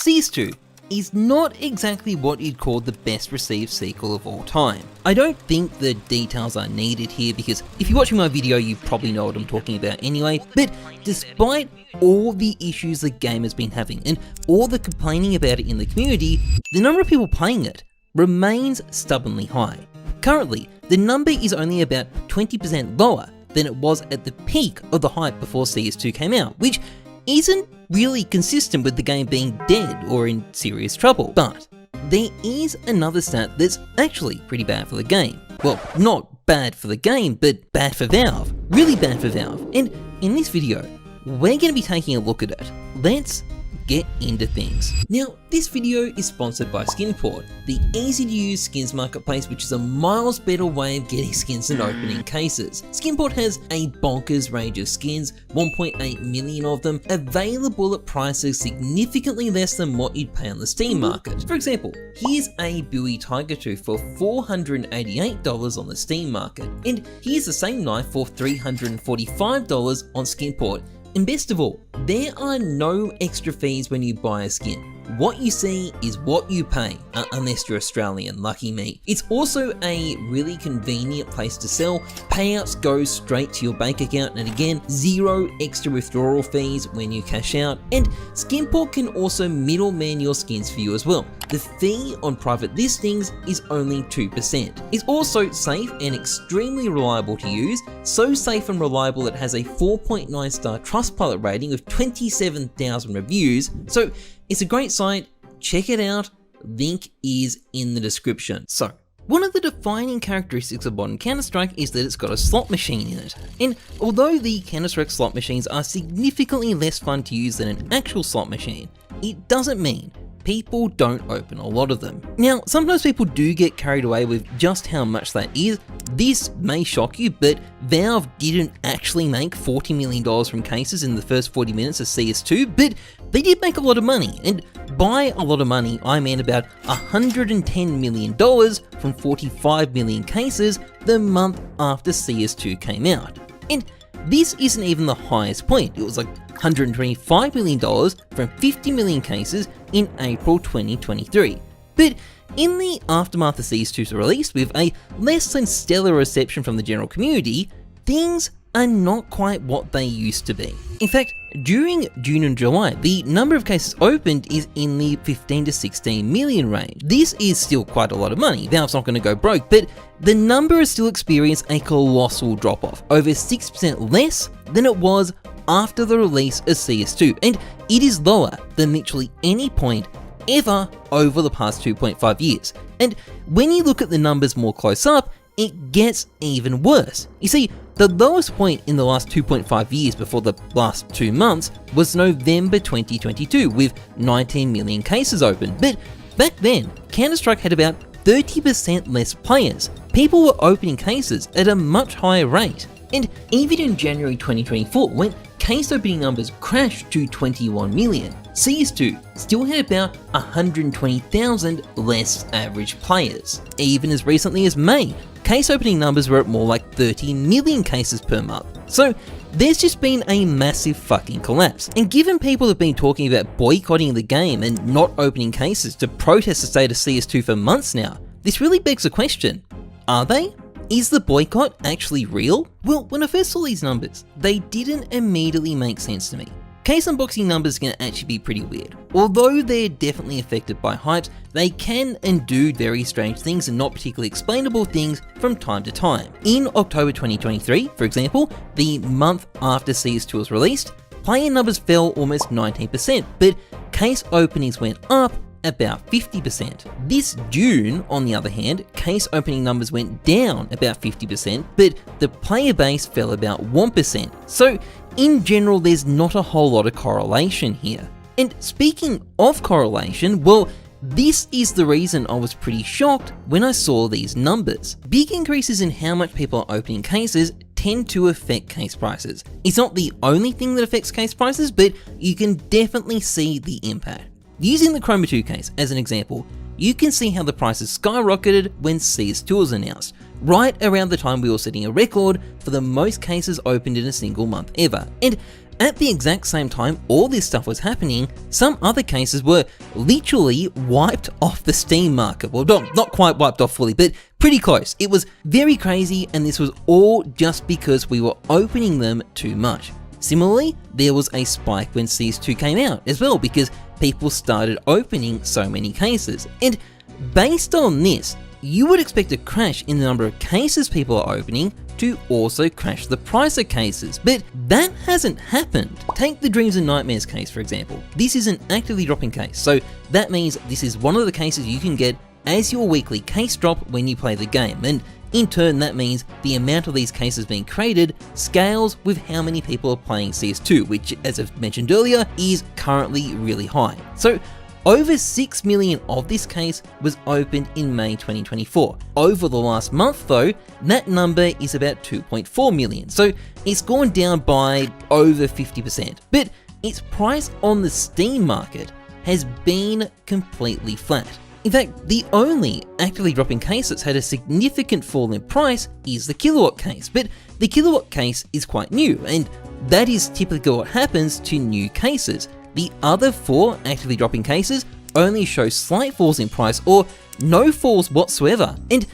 CS2 is not exactly what you'd call the best received sequel of all time. I don't think the details are needed here because if you're watching my video you probably know what I'm talking about anyway, but despite all the issues the game has been having and all the complaining about it in the community, the number of people playing it remains stubbornly high. Currently, the number is only about 20% lower than it was at the peak of the hype before CS2 came out, which isn't really consistent with the game being dead or in serious trouble. But there is another stat that's actually pretty bad for the game. Well, not bad for the game, but bad for Valve. Really bad for Valve. And in this video, we're going to be taking a look at it. Let's get into things. Now, this video is sponsored by Skinport, the easy to use skins marketplace which is a miles better way of getting skins than opening cases. Skinport has a bonkers range of skins, 1.8 million of them, available at prices significantly less than what you'd pay on the Steam market. For example, here's a Bowie Tiger Tooth for $488 on the Steam market, and here's the same knife for $345 on Skinport. And best of all, there are no extra fees when you buy a skin. What you see is what you pay, unless you're Australian, lucky me. It's also a really convenient place to sell. Payouts go straight to your bank account, and again, zero extra withdrawal fees when you cash out. And Skinport can also middleman your skins for you as well. The fee on private listings is only 2%. It's also safe and extremely reliable to use, so safe and reliable it has a 4.9 star Trustpilot rating of 27,000 reviews, so it's a great site, check it out, link is in the description. So, one of the defining characteristics of modern Counter-Strike is that it's got a slot machine in it. And although the Counter-Strike slot machines are significantly less fun to use than an actual slot machine, it doesn't mean people don't open a lot of them. Now, sometimes people do get carried away with just how much that is. This may shock you, but Valve didn't actually make $40 million from cases in the first 40 minutes of CS2, but they did make a lot of money. And by a lot of money, I mean about $110 million from 45 million cases the month after CS2 came out. And this isn't even the highest point. It was like $125 million from 50 million cases in April 2023. But in the aftermath of CS2's release, with a less than stellar reception from the general community, things are not quite what they used to be. In fact, during June and July, the number of cases opened is in the 15 to 16 million range. This is still quite a lot of money. Valve's not going to go broke, but the number has still experienced a colossal drop-off, over 6% less than it was after the release of CS2, and it is lower than literally any point ever over the past 2.5 years. And when you look at the numbers more close up, it gets even worse. You see, the lowest point in the last 2.5 years before the last 2 months was November 2022 with 19 million cases open, but back then, Counter-Strike had about 30% less players. People were opening cases at a much higher rate. And even in January 2024, when case opening numbers crashed to 21 million, CS2 still had about 120,000 less average players. Even as recently as May, case opening numbers were at more like 30 million cases per month. So there's just been a massive fucking collapse. And given people have been talking about boycotting the game and not opening cases to protest the state of CS2 for months now, this really begs the question, are they? Is the boycott actually real? Well, when I first saw these numbers, they didn't immediately make sense to me. Case unboxing numbers can actually be pretty weird. Although they're definitely affected by hypes, they can and do very strange things and not particularly explainable things from time to time. In October 2023, for example, the month after CS2 was released, player numbers fell almost 19%, but case openings went up about 50%. This June, on the other hand, case opening numbers went down about 50%, but the player base fell about 1%. So in general, there's not a whole lot of correlation here. And speaking of correlation, well, this is the reason I was pretty shocked when I saw these numbers. Big increases in how much people are opening cases tend to affect case prices. It's not the only thing that affects case prices, but you can definitely see the impact. Using the Chroma 2 case as an example, you can see how the prices skyrocketed when CS2 was announced, right around the time we were setting a record for the most cases opened in a single month ever. And at the exact same time all this stuff was happening, some other cases were literally wiped off the Steam market. Well, not quite wiped off fully, but pretty close. It was very crazy, and this was all just because we were opening them too much. Similarly, there was a spike when CS2 came out as well, because people started opening so many cases. And based on this, you would expect a crash in the number of cases people are opening to also crash the price of cases, but that hasn't happened. Take the Dreams and Nightmares case, for example. This is an actively dropping case, so that means this is one of the cases you can get as your weekly case drop when you play the game, and in turn that means the amount of these cases being created scales with how many people are playing CS2, which, as I've mentioned earlier, is currently really high. So over 6 million of this case was opened in May 2024. Over the last month though, that number is about 2.4 million, so it's gone down by over 50%. But its price on the Steam market has been completely flat. In fact, the only actively dropping case that's had a significant fall in price is the Kilowatt case, but the Kilowatt case is quite new, and that is typically what happens to new cases. The other 4 actively dropping cases only show slight falls in price or no falls whatsoever, and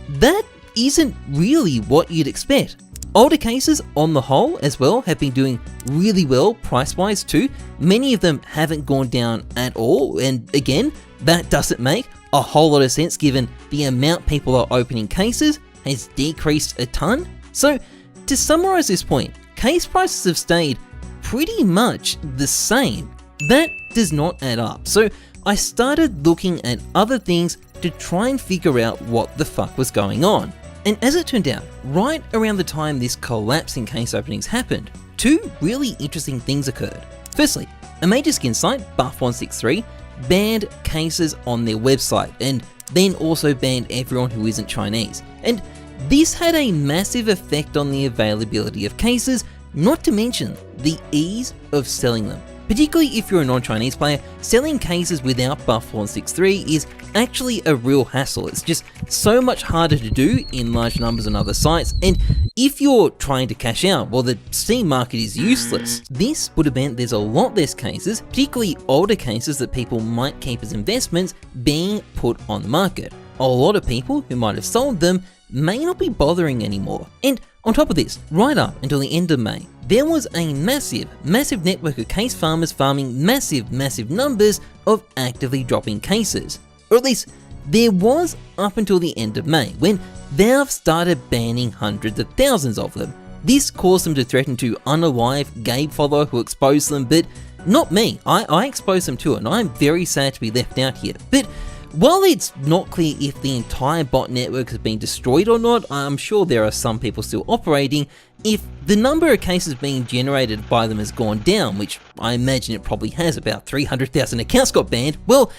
that isn't really what you'd expect. Older cases on the whole as well have been doing really well price-wise too. Many of them haven't gone down at all, and again, that doesn't make a whole lot of sense given the amount people are opening cases has decreased a ton. So to summarize this point, case prices have stayed pretty much the same. That does not add up, so I started looking at other things to try and figure out what the fuck was going on. And as it turned out, right around the time this collapse in case openings happened, 2 really interesting things occurred. Firstly, a major skin site, Buff163, banned cases on their website, and then also banned everyone who isn't Chinese. And this had a massive effect on the availability of cases, not to mention the ease of selling them. Particularly if you're a non-Chinese player, selling cases without Buff163 is actually a real hassle. It's just so much harder to do in large numbers on other sites, and if you're trying to cash out, well, the Steam market is useless. This would have meant there's a lot less cases, particularly older cases that people might keep as investments, being put on the market. A lot of people who might have sold them may not be bothering anymore. And on top of this, right up until the end of May, there was a massive network of case farmers farming massive numbers of actively dropping cases. Or at least, there was up until the end of May, when Valve started banning hundreds of thousands of them. This caused them to threaten to unalive Gabe follower who exposed them, but not me. I exposed them too, and I'm very sad to be left out here. But while it's not clear if the entire bot network has been destroyed or not, I'm sure there are some people still operating. If the number of cases being generated by them has gone down, which I imagine it probably has, about 300,000 accounts got banned, well,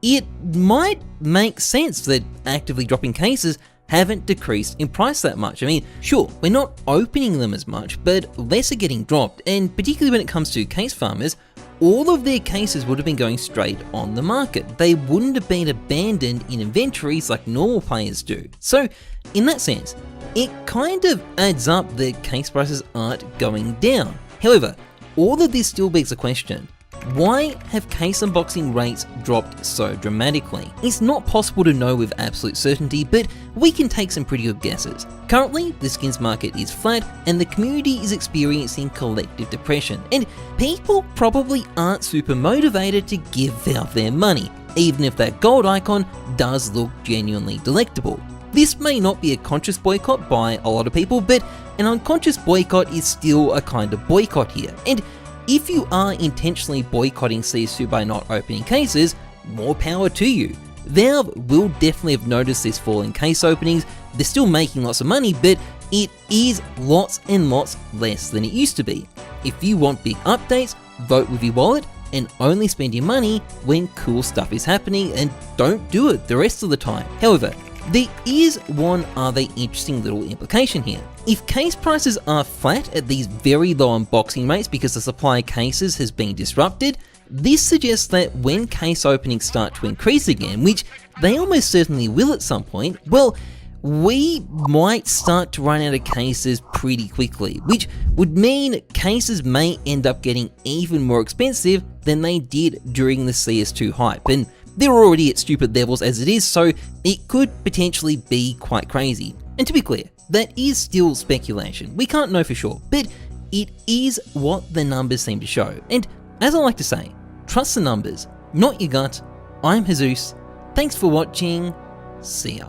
it might make sense that actively dropping cases haven't decreased in price that much. I mean, sure, we're not opening them as much, but less are getting dropped, and particularly when it comes to case farmers, all of their cases would have been going straight on the market. They wouldn't have been abandoned in inventories like normal players do. So, in that sense, it kind of adds up that case prices aren't going down. However, all of this still begs the question, why have case unboxing rates dropped so dramatically? It's not possible to know with absolute certainty, but we can take some pretty good guesses. Currently, the skins market is flat and the community is experiencing collective depression, and people probably aren't super motivated to give Valve their money, even if that gold icon does look genuinely delectable. This may not be a conscious boycott by a lot of people, but an unconscious boycott is still a kind of boycott here. And if you are intentionally boycotting CS2 by not opening cases, more power to you. Valve will definitely have noticed this fall in case openings. They're still making lots of money, but it is lots and lots less than it used to be. If you want big updates, vote with your wallet and only spend your money when cool stuff is happening, and don't do it the rest of the time. However, there is one other interesting little implication here. If case prices are flat at these very low unboxing rates because the supply of cases has been disrupted, this suggests that when case openings start to increase again, which they almost certainly will at some point, well, we might start to run out of cases pretty quickly, which would mean cases may end up getting even more expensive than they did during the CS2 hype, and they're already at stupid levels as it is, so it could potentially be quite crazy. And to be clear, that is still speculation, we can't know for sure, but it is what the numbers seem to show. And as I like to say, trust the numbers, not your gut. I'm Heyzeus, thanks for watching, see ya.